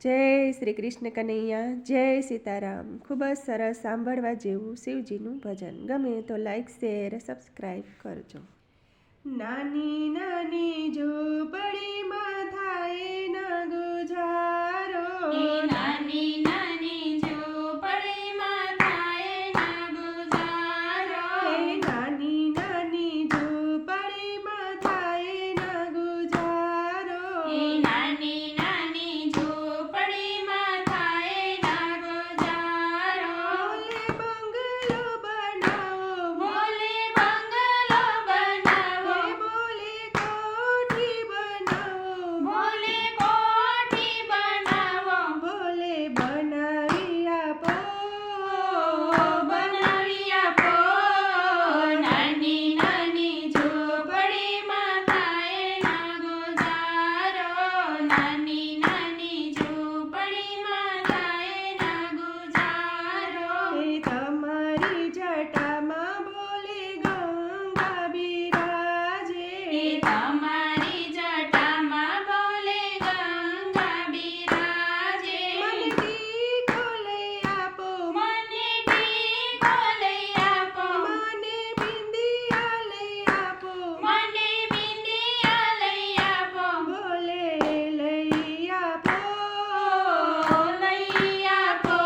જય શ્રી કૃષ્ણ કનૈયા, જય સીતારામ। ખૂબ જ સરસ સાંભળવા જેવું શિવજીનું ભજન। ગમે તો લાઈક શેર સબસ્ક્રાઈબ કરજો। નાની નાની ઝૂંપડીમાં થાય ના ગુજારો, નાની નાની ઝૂંપડીમાં થાય ના ગુજારો, નાની નાની ઝૂંપડીમાં થાય ના ગુજારો, નાની નાની ઝૂંપડીમાં થાય ના ગુજારો। બોલે બંગલો બનાવો, બોલે બંગલો બોલે બનાવો, કોઠી બનાવો, બોલે કોઠી બનાવો, બોલે બનાવી આપો, બનાવી આપો। નાની નાની ઝૂંપડીમાં થાય ના ગુજારો, નાની નાની ઝૂંપડીમાં થાય ના ગુજારો। એ તમારી જટામાં બોલે ગંગા બિરાજે, તમારી જટામાં બોલે ગંગા બિરાજે, મને ટીકો લઈ આપો, મને ટીકો લઈ આપો, મને બિંદિયા લઈ આપો, મને બિંદિયા લઈ આપો, બોલે લઈ આપો, લઈ આપો।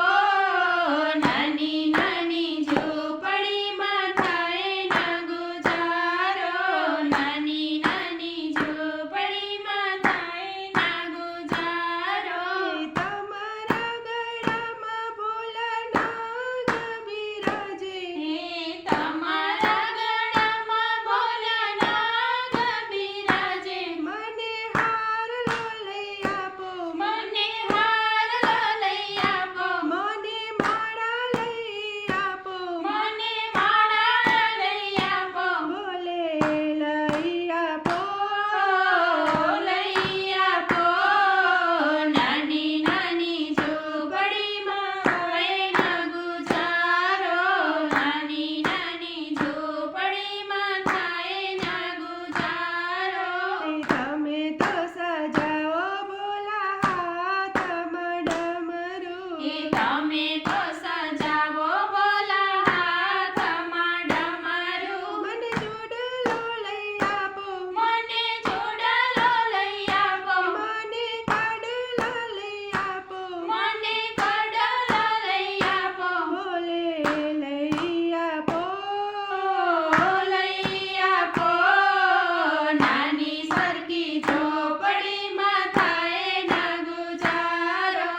નાની નાની ઝૂંપડીમાં થાય ના ગુજારો, નાની નાની ઝૂંપડીમાં થાય ના ગુજારો। એ તમારા ગળામાં ભોલા નાગ બિરાજે, તમારા ગળામાં ભોલા નાગ બિરાજે, મને હારલો લઈ આપો, મને હારલો લઈ આપો, મને માળા લઈ આપો, મને માળા લઈ આપો, બોલે લઈ આપો, લઈ આપો। નાની નાની ઝૂંપડીમાં થાય ના ગુજારો, નાની નાની ઝૂંપડીમાં થાય ના ગુજારો। એ તમે તો સજાવો ભોલા હાથમાં ડમરું, તમે તો સજાવો ભોલા હાથમાં ડમરું, મને જોડલો લઈ આપો, મને જોડલો લઈ આપો, મને કાડલો લઈ આપો, મને કડલો લઈ આપો, બોલે લઈ આપો, લઈ આપો। નાની સરખી ઝૂંપડીમાં થાય ના ગુજારો,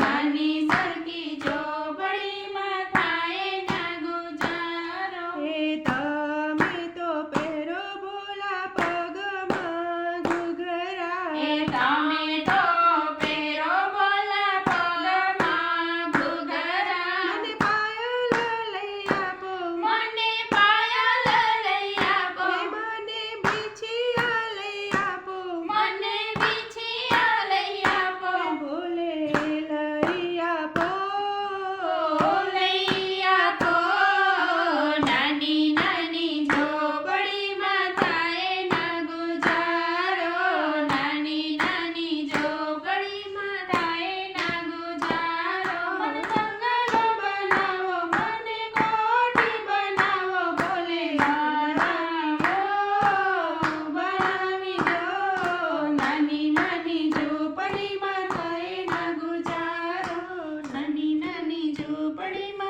નાની સરખી ઝૂંપડીમાં થાય ના ગુજારો। એ તમે તો પહેરો ભોલા પગમાં ઘૂઘરા, તમે તો પહેરો ભોલા પગમાં ઘૂઘરા, મને પાયલ લઈ આપો, મને પાયલ લઈ આપો, મને બીછિયા લઈ આપો, મને બીછિયા લઈ આપો, બોલે લઈ આપો, લઈ આપો। નાની નાની ઝૂંપડીમાં થાય ના ગુજારો, નાની નાની ઝૂંપડીમાં થાય ના ગુજારો। મને બંગલો બનાવો, મને કોઠી બનાવો, બોલે બનાવી દો। નાની નાની ઝૂંપડીમાં થાય ના ગુજારો, નાની નાની ઝૂંપડીમાં